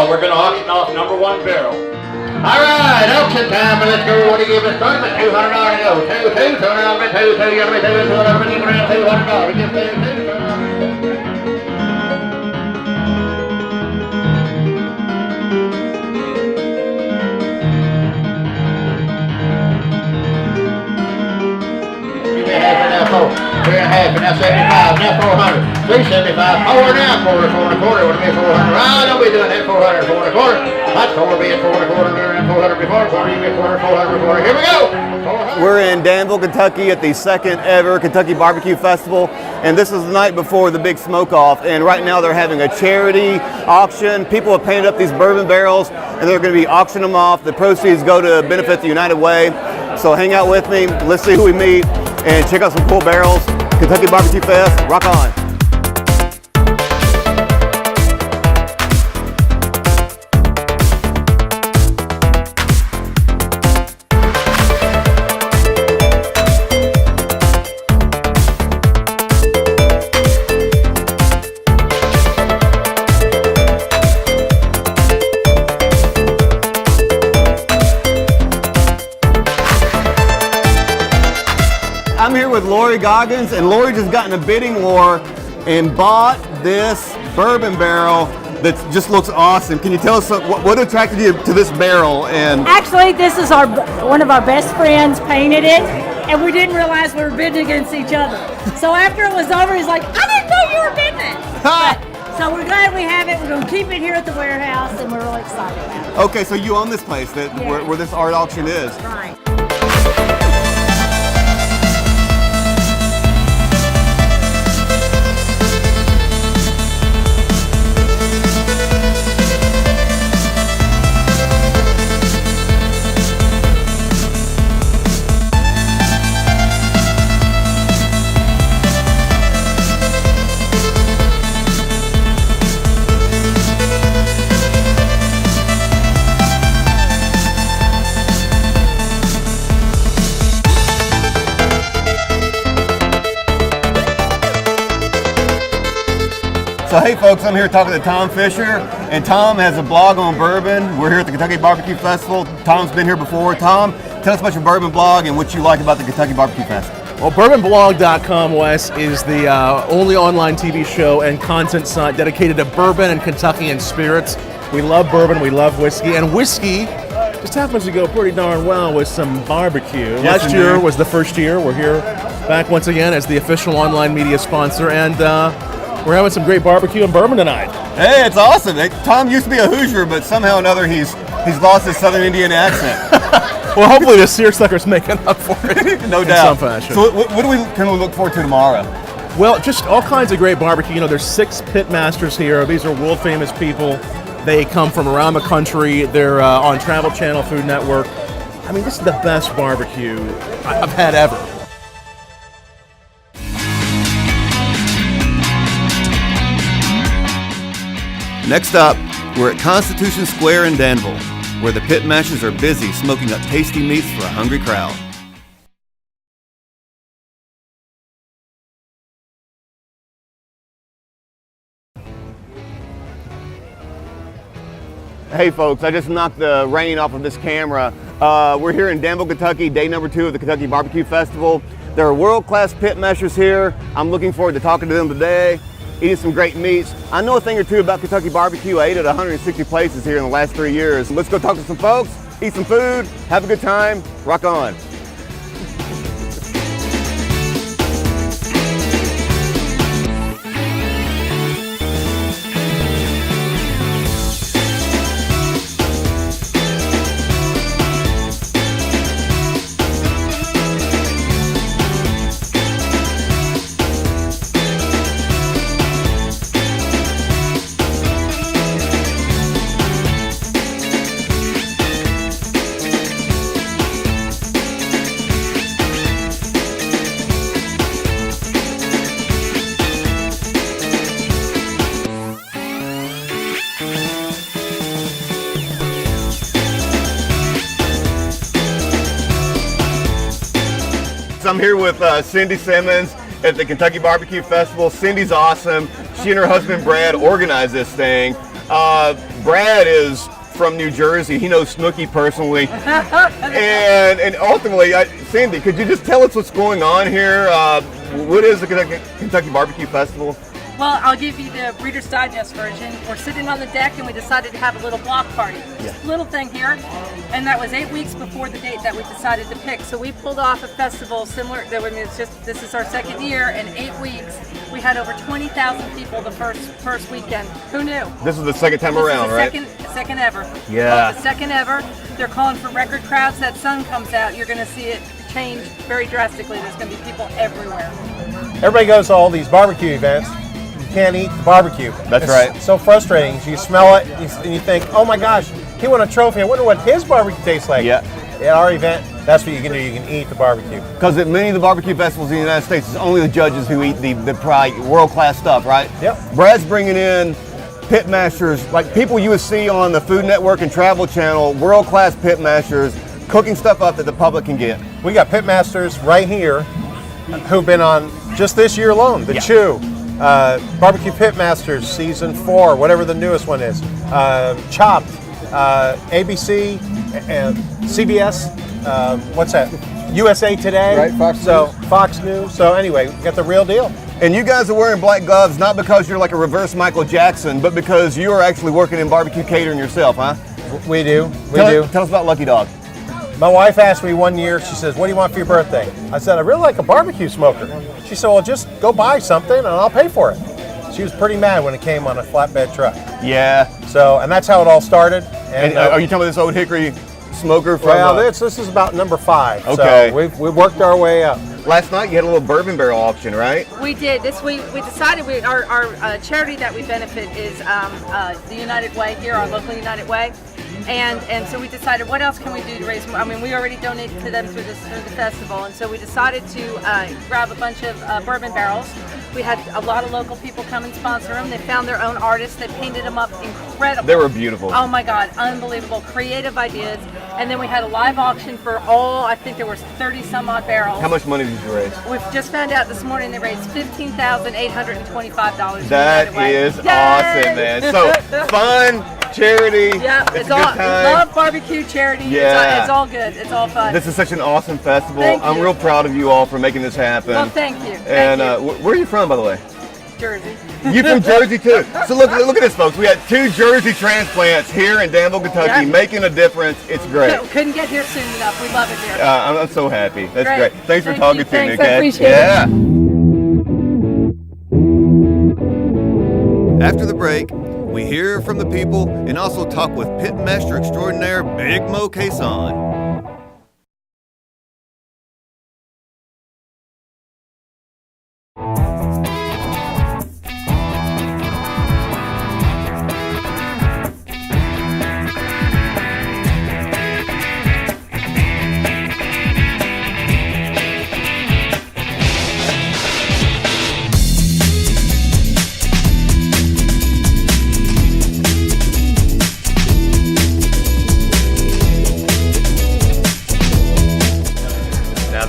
now, we're going to auction off number 1 barrel. All right, auction time. Let's go. What do you give us? Start with $200 to go. $200, $200, you got to be $200. Just $200. Three and a half, and now 75, now 400, 375, 4 now, quarter, what do you mean 400? Oh, don't be doing that, 400, 4 and a quarter. That's 4 being 4 and a quarter, and 400 before, quarter, you get 400, 400 before. Here we go. 400. We're in Danville, Kentucky at the second ever Kentucky Barbecue Festival, and this is the night before the big smoke-off, and right now they're having a charity auction. People have painted up these bourbon barrels, and they're going to be auctioning them off. The proceeds go to benefit the United Way, so hang out with me. Let's see who we meet, and check out some cool barrels. Kentucky Barbecue Fest, rock on. I'm here with Lori Goggins, and Lori just got in a bidding war and bought this bourbon barrel that just looks awesome. Can you tell us what attracted you to this barrel? And actually, this is one of our best friends painted it, and we didn't realize we were bidding against each other. So after it was over, he's like, "I didn't know you were bidding." So we're glad we have it. We're going to keep it here at the warehouse, and we're really excited about it. Okay, so you own this place where this art auction is. Right. So hey folks, I'm here talking to Tom Fisher, and Tom has a blog on bourbon. We're here at the Kentucky Barbecue Festival. Tom's been here before. Tom, tell us about your bourbon blog and what you like about the Kentucky Barbecue Festival. Well, bourbonblog.com, Wes, is the only online TV show and content site dedicated to bourbon and Kentuckian spirits. We love bourbon, we love whiskey, and whiskey just happens to go pretty darn well with some barbecue. Yes, Last year was the first year. We're here back once again as the official online media sponsor, and we're having some great barbecue and bourbon tonight. Hey, it's awesome. Tom used to be a Hoosier, but somehow or another he's lost his Southern Indian accent. Well, hopefully the seersucker's making up for it. No in doubt. some fashion. So what can we look forward to tomorrow? Well, just all kinds of great barbecue. You know, there's 6 pit masters here. These are world famous people. They come from around the country. They're on Travel Channel Food Network. I mean, this is the best barbecue I've had ever. Next up, we're at Constitution Square in Danville, where the pit masters are busy smoking up tasty meats for a hungry crowd. Hey folks, I just knocked the rain off of this camera. We're here in Danville, Kentucky, day number 2 of the Kentucky Barbecue Festival. There are world-class pit masters here. I'm looking forward to talking to them today, eating some great meats. I know a thing or two about Kentucky barbecue. I ate at 160 places here in the last 3 years. Let's go talk to some folks, eat some food, have a good time, rock on. I'm here with Cindy Simmons at the Kentucky Barbecue Festival. Cindy's awesome. She and her husband Brad organized this thing. Brad is from New Jersey. He knows Snooki personally. and ultimately, Sandy, could you just tell us what's going on here? What is the Kentucky Barbecue Festival? Well, I'll give you the Reader's Digest version. We're sitting on the deck and we decided to have a little block party. Just a little thing here. And that was 8 weeks before the date that we decided to pick. So we pulled off a festival similar, this is our second year, and 8 weeks. We had over 20,000 people the first weekend. Who knew? This is the second time around, right? Second ever. Yeah. The second ever. They're calling for record crowds. That sun comes out, you're going to see it change very drastically. There's going to be people everywhere. Everybody goes to all these barbecue events. You can't eat the barbecue. That's right. It's so frustrating. You smell it and you think, oh my gosh, he won a trophy. I wonder what his barbecue tastes like. Yeah. At our event, that's what you can do. You can eat the barbecue. Because at many of the barbecue festivals in the United States, it's only the judges who eat the world-class stuff, right? Yep. Brad's bringing in pit masters, like people you would see on the Food Network and Travel Channel, world-class pit masters, cooking stuff up that the public can get. We got pit masters right here who've been on just this year alone. The Chew, Barbecue Pit Masters Season 4, whatever the newest one is. Chopped, ABC, and CBS. What's that? USA Today. Right, Fox News. Fox News. So anyway, we got the real deal. And you guys are wearing black gloves not because you're like a reverse Michael Jackson, but because you are actually working in barbecue catering yourself, huh? We do. Tell us about Lucky Dog. My wife asked me one year, she says, what do you want for your birthday? I said, I really like a barbecue smoker. She said, well, just go buy something and I'll pay for it. She was pretty mad when it came on a flatbed truck. Yeah. So, and that's how it all started. And are you talking about this old hickory smoker from? Well, this is about number 5. Okay. So we've worked our way up. Last night you had a little bourbon barrel auction, right? We did. This week we decided our charity that we benefit is the United Way here, our local United Way. And so we decided, what else can we do to raise more? I mean, we already donated to them through the festival, and so we decided to grab a bunch of bourbon barrels. We had a lot of local people come and sponsor them. They found their own artists. They painted them up incredible. They were beautiful. Oh my God, unbelievable, creative ideas. And then we had a live auction for all, I think there was 30 some odd barrels. How much money did you raise? We've just found out this morning they raised $15,825. That is awesome, man. So fun. Charity. Yeah, it's a good time. Love barbecue charity. Yeah. It's all good. It's all fun. This is such an awesome festival. Thank you. I'm real proud of you all for making this happen. Well, thank you. And where are you from, by the way? Jersey. You from Jersey too? So look at this, folks. We had 2 Jersey transplants here in Danville, Kentucky, making a difference. It's great. Couldn't get here soon enough. We love it here. I'm so happy. That's great. Thanks for talking to me, I okay? appreciate it. After the break, we hear from the people and also talk with pitmaster extraordinaire Big Mo Quezon.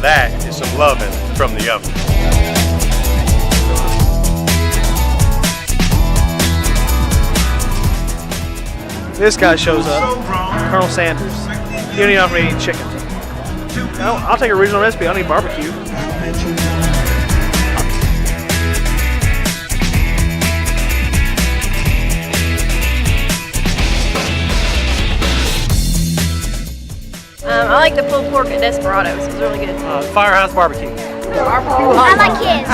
That is some loving from the oven. This guy shows up, Colonel Sanders. You don't even have to eat chicken. I'll take a regional recipe. I don't need barbecue. I like the pulled pork at Desperados. It's really good. Firehouse barbecue. I like his.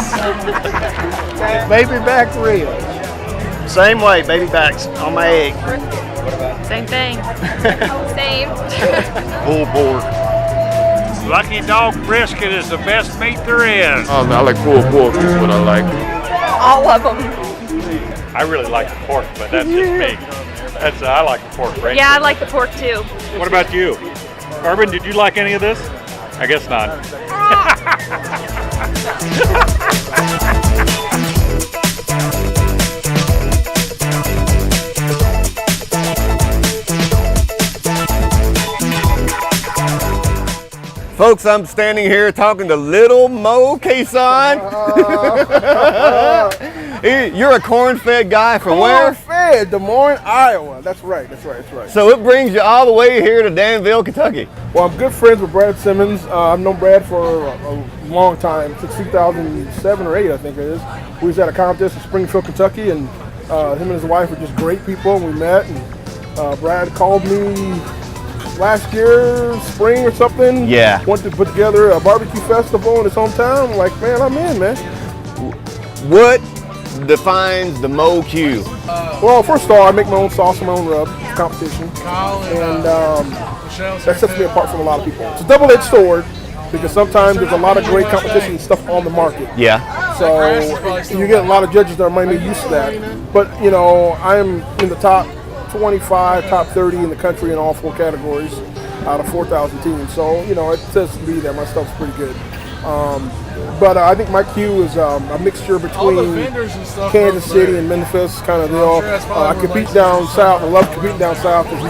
Baby back ribs. Same way, baby backs on my egg. Same thing. Same. Pulled pork. Lucky Dog brisket is the best meat there is. I like pulled pork is what I like. All of them. I really like the pork, but that's just me. I like the pork. Right? Yeah, I like the pork too. What about you? Urban, did you like any of this? I guess not. Folks, I'm standing here talking to little Mo Quezon. You're a corn-fed guy from where? Corn-fed. Yeah, Des Moines, Iowa. That's right. So it brings you all the way here to Danville, Kentucky. Well, I'm good friends with Brad Simmons. I've known Brad for a long time, since 2007 or 8, I think it is. We was at a contest in Springfield, Kentucky, and him and his wife are just great people, and we met. And Brad called me last year, spring or something. Yeah. Wanted to put together a barbecue festival in his hometown. I'm like, man, I'm in, man. What defines the Mo Q? Well, first of all, I make my own sauce and my own rub. It's competition. And that sets me apart from a lot of people. It's a double-edged sword because sometimes there's a lot of great competition and stuff on the market. Yeah. So you get a lot of judges that might be used to that. But, you know, I'm in the top 25, top 30 in the country in all 4 categories out of 4,000 teams. So, you know, it says to me that my stuff's pretty good. But I think my Q is a mixture between Kansas City and Memphis, kind of deal. I compete down south. I love competing down south because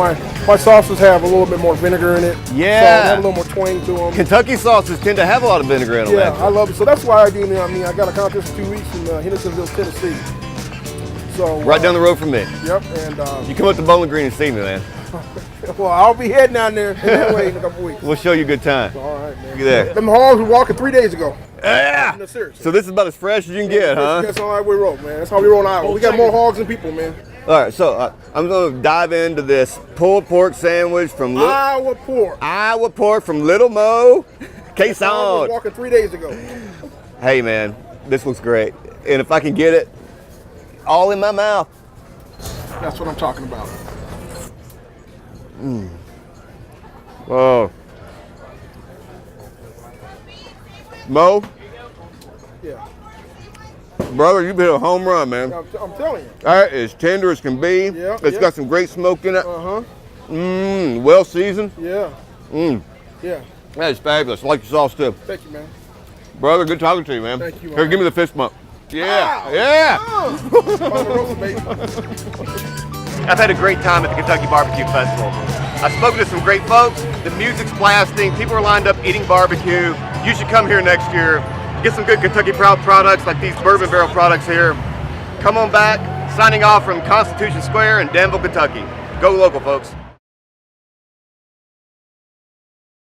my sauces have a little bit more vinegar in it. Yeah. So they have a little more twang to them. Kentucky sauces tend to have a lot of vinegar in them. Yeah, I love it. So that's why I got a contest in 2 weeks in Hendersonville, Tennessee. So Right down the road from me. Yep. And you come up to Bowling Green and see me, man. well, I'll be heading down there that way in a couple weeks. We'll show you a good time. All right, man. You there? Them hogs were walking 3 days ago. Yeah. No, seriously. So this is about as fresh as you can get, huh? That's how we roll, man. That's how we roll in Iowa. We got more hogs than people, man. All right, so I'm going to dive into this pulled pork sandwich from Iowa pork. Iowa pork from Little Mo. Case on. Walking 3 days ago. Hey, man, this looks great. And if I can get it all in my mouth. That's what I'm talking about. Whoa. Mo? Yeah. Brother, you've hit a home run, man. I'm telling you. That is tender as can be. Yeah. It's got some great smoke in it. Well seasoned. Yeah. Yeah. That is fabulous. I like your sauce too. Thank you, man. Brother, good talking to you, man. Thank you. Here, give me the fist bump. Yeah. Ow. Yeah. Oh. I've had a great time at the Kentucky Barbecue Festival. I've spoken to some great folks. The music's blasting. People are lined up eating barbecue. You should come here next year. Get some good Kentucky Proud products like these bourbon barrel products here. Come on back. Signing off from Constitution Square in Danville, Kentucky. Go local, folks.